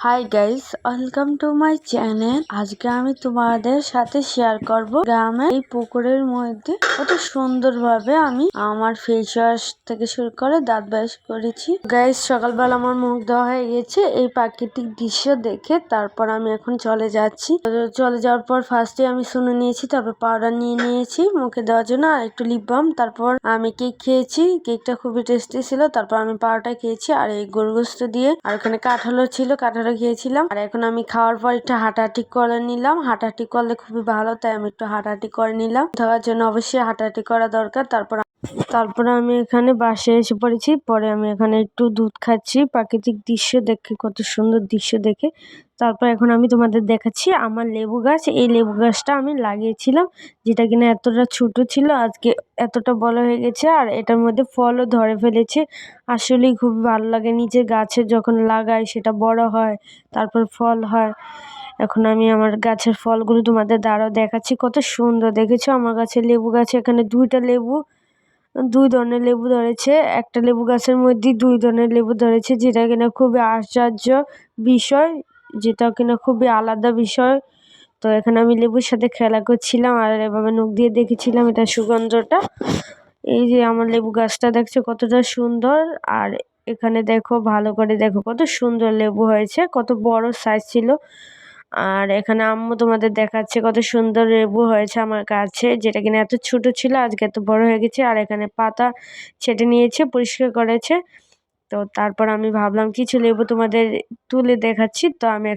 Hi guys, welcome to my channel. আজকে আমি তোমাদের সাথে শেয়ার করব গ্রামে এই পুকুরের মধ্যে কত সুন্দরভাবে আমি আমার ফেস ওয়াশ থেকে শুরু করে দাঁত ব্রাশ করেছি। গাইস, সকালবেলা আমার মুখ ধোয়া হয়ে গেছে এই প্রাকৃতিক দৃশ্য দেখে। তারপর আমি এখন চলে যাচ্ছি। চলে যাওয়ার পর ফার্স্টে আমি শুনে নিয়েছি, তারপর পাউডার নিয়ে নিয়েছি মুখে দেওয়ার জন্য, আর একটু লিপ বাম। তারপর আমি কেক খেয়েছি, কেকটা খুবই টেস্টি ছিল। তারপর আমি পাউডারটা খেয়েছি আর এই গরু গোস্ত দিয়ে, আর ওখানে কাঁঠালও ছিল, কাঁঠালও খেয়েছিলাম। আর এখন আমি খাওয়ার পর একটু হাঁটাহাঁটি করে নিলাম। হাঁটাহাঁটি করলে খুবই ভালো, তাই আমি একটু হাঁটাহাঁটি করে নিলাম। থাকার জন্য অবশ্যই হাঁটাহাঁটি করা দরকার। তারপরে আমি এখানে বাসায় এসে পড়েছি। পরে আমি এখানে একটু দুধ খাচ্ছি প্রাকৃতিক দৃশ্য দেখে, কত সুন্দর দৃশ্য দেখে। তারপর এখন আমি তোমাদের দেখাচ্ছি আমার লেবু গাছ। এই লেবু গাছটা আমি লাগিয়েছিলাম, যেটা কিনা এতটা ছোট ছিল, আজকে এতটা বড় হয়ে গেছে। আর এটার মধ্যে ফলও ধরে ফেলেছে। আসলেই খুব ভালো লাগে, নিজের গাছে যখন লাগাই সেটা বড় হয়, তারপর ফল হয়। এখন আমি আমার গাছের ফলগুলো তোমাদের দ্বারাও দেখাচ্ছি, কত সুন্দর। দেখেছো আমার গাছের লেবু গাছে এখানে দুই ধরনের লেবু ধরেছে। একটা লেবু গাছের মধ্যে দুই ধরনের লেবু ধরেছে, যেটা কিনা খুবই আশ্চর্য বিষয়, যেটা কিনা খুবই আলাদা বিষয়। তো এখানে আমি লেবুর সাথে খেলা করছিলাম আর এভাবে নখ দিয়ে দেখেছিলাম এটা সুগন্ধটা। এই যে আমার লেবু গাছটা দেখছো কতটা সুন্দর। আর এখানে দেখো, ভালো করে দেখো কত সুন্দর লেবু হয়েছে, কত বড় সাইজ ছিল। আর এখানে আম্মু তোমাদের দেখাচ্ছে কত সুন্দর লেবু হয়েছে আমার গাছে, যেটা কিনা এত ছোট ছিল আজকে এত বড় হয়ে গেছে। আর এখানে পাতা ছেটে নিয়েছে, পরিষ্কার করেছে। তো তারপর আমি ভাবলাম কিছু লেবু তোমাদের তুলে দেখাচ্ছি। তো আমি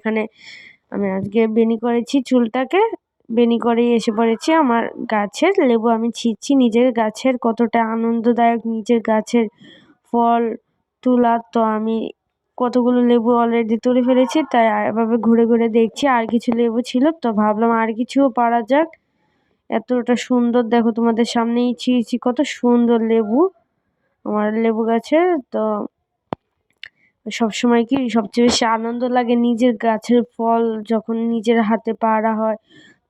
আজকে বেনি করেছি চুলটাকে, বেনি করেই এসে পড়েছি আমার গাছের লেবু আমি ছিঁড়ছি। নিজের গাছের কতটা আনন্দদায়ক নিজের গাছের ফল তোলা। তো আমি কতগুলো লেবু অলরেডি তুলে ফেলেছি, তাই এভাবে ঘুরে ঘুরে দেখছি আর কিছু লেবু ছিল, তো ভাবলাম আর কিছুও পারা যাক। এতটা সুন্দর দেখো, তোমাদের সামনেই ছিঁড়ছি কত সুন্দর লেবু আমার লেবু গাছে। তো সবসময় কি সবচেয়ে বেশি আনন্দ লাগে নিজের গাছের ফল যখন নিজের হাতে পাড়া হয়।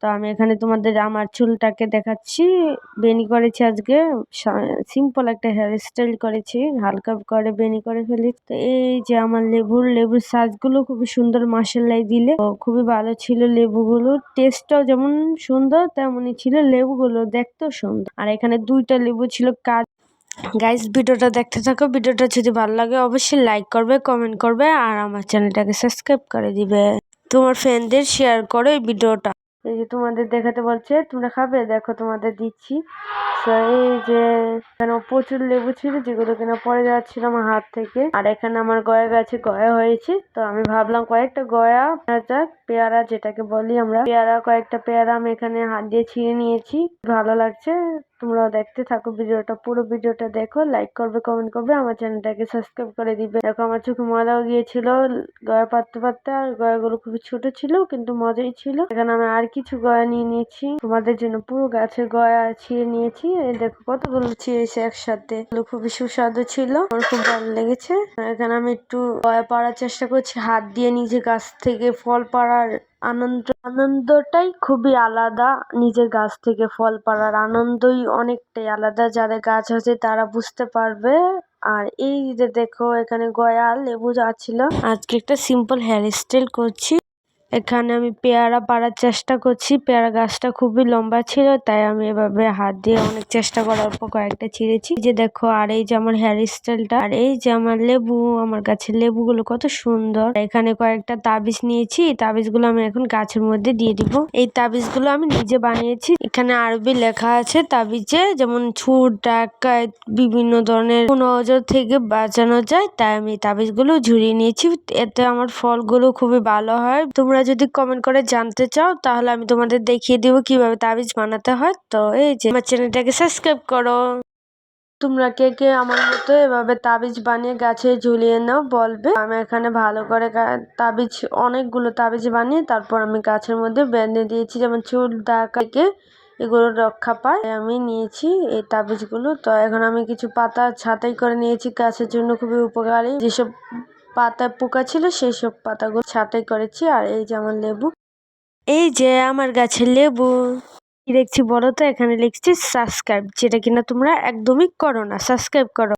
তো আমি এখানে তোমাদের আমার চুলটাকে দেখাচ্ছি, বেনি করেছি আজকে, সিম্পল একটা হেয়ার স্টাইল করেছি, হালকা করে বেনি করে ফেলি। তো এই যে আমার লেবুর সাইজগুলো খুবই সুন্দর, মাসাল্লাই দিলে খুবই ভালো ছিল। লেবুগুলো টেস্টটাও যেমন সুন্দর, তেমনই ছিল লেবুগুলো দেখতেও সুন্দর। আর এখানে দুইটা লেবু ছিল গাইস, ভিডিওটা দেখতে থাকো। ভিডিওটা যদি ভালো লাগে অবশ্যই লাইক করবে, কমেন্ট করবে, আর আমার চ্যানেলটাকে সাবস্ক্রাইব করে দিবে। তোমার ফ্রেন্ডদের শেয়ার করো এই ভিডিওটা। এই যে তোমাদের দেখাতে বলছে, তোমরা খাবে, দেখো তোমাদের দিচ্ছি। এই যে এখানে প্রচুর লেবু ছিল, যেগুলো কিনা পড়ে যাচ্ছিল আমার হাত থেকে। আর এখানে আমার গয়া গাছে গয়া হয়েছে, তো আমি ভাবলাম কয়েকটা গয়া যাক, পেয়ারা যেটাকে বলি আমরা, কয়েকটা পেয়ারা আমি এখানে হাত দিয়ে ছিঁড়ে নিয়েছি। ভালো লাগছে। তোমরাও দেখতে থাকো ভিডিওটা, পুরো ভিডিওটা দেখো, লাইক করবে, কমেন্ট করবে, আমার চ্যানেলটাকে সাবস্ক্রাইব করে দিবে। দেখো আমার চোখে ময়লাও গিয়েছিল গয়া পাততে পাততে, আর গয়াগুলো খুবই ছোট ছিল কিন্তু মজাই ছিল। এখানে আমি আর কিছু গয়া নিয়ে নিয়েছি তোমাদের জন্য, পুরো গাছের গয়া ছিঁড়ে নিয়েছি। এই দেখো কতগুলো ছিঁড়েছে একসাথে, খুবই সুস্বাদু ছিল, আমার খুব ভালো লেগেছে। এখানে আমি একটু গয়া পাড়ার চেষ্টা করছি হাত দিয়ে, নিজে গাছ থেকে ফল পাড়ার আনন্দটাই খুবই আলাদা। নিজের গাছ থেকে ফল পাড়ার আনন্দই অনেকটাই আলাদা, যাদের গাছ আছে তারা বুঝতে পারবে। আর এই যে দেখো এখানে গয়া লেবু যাচ্ছিল, আজকে একটা সিম্পল হেয়ার স্টাইল করছি। এখানে আমি পেয়ারা পাড়ার চেষ্টা করছি, পেয়ারা গাছটা খুবই লম্বা ছিল, তাই আমি এভাবে হাত দিয়ে অনেক চেষ্টা করার পর কয়েকটা ছিঁড়েছি। যে দেখো, আর এই যে আমার হেয়ার স্টাইলটা, আর এই যে আমার লেবু, আমার গাছের লেবুগুলো কত সুন্দর। এখানে কয়েকটা তাবিজ নিয়েছি, তাবিজগুলো আমি এখন গাছের মধ্যে দিয়ে দিব। এই তাবিজগুলো আমি নিজে বানিয়েছি। এখানে আরবি লেখা আছে তাবিজে, যেমন ছুট ডাকাত বিভিন্ন ধরনের নজর থেকে বাঁচানো যায়, তাই আমি তাবিজগুলো ঝুরিয়ে নিয়েছি। এতে আমার ফলগুলো খুবই ভালো হয়। তোমরা যদি কমেন্ট করে জানতে চাও তাহলে আমি তোমাদের দেখিয়ে দিব কিভাবে তাবিজ বানাতে হয়। তো এই যে আমার চ্যানেলটাকে সাবস্ক্রাইব করো। তোমরা কে কে আমার মতো এভাবে তাবিজ বানিয়ে গাছে ঝুলিয়ে নাও বলবে। আমি এখানে ভালো করে তাবিজ, অনেকগুলো তাবিজ বানিয়ে তারপর আমি গাছের মধ্যে বেঁধে দিয়েছি, যেমন চুল ডাকাকে এগুলো রক্ষা পায়। আমি নিয়েছি এই তাবিজগুলো। তো এখন আমি কিছু পাতা ছাঁটাই করে নিয়েছি, গাছের জন্য খুবই উপকারী। যেসব পাতায় পোকা ছিল সেই সব পাতাগুলো ছাঁটাই করেছি। আর এই যে আমার লেবু, এই যে আমার গাছের লেবু। কি দেখছি বলো তো, এখানে লিখছি সাবস্ক্রাইব, যেটা কিনা তোমরা একদমই করো না, সাবস্ক্রাইব করো।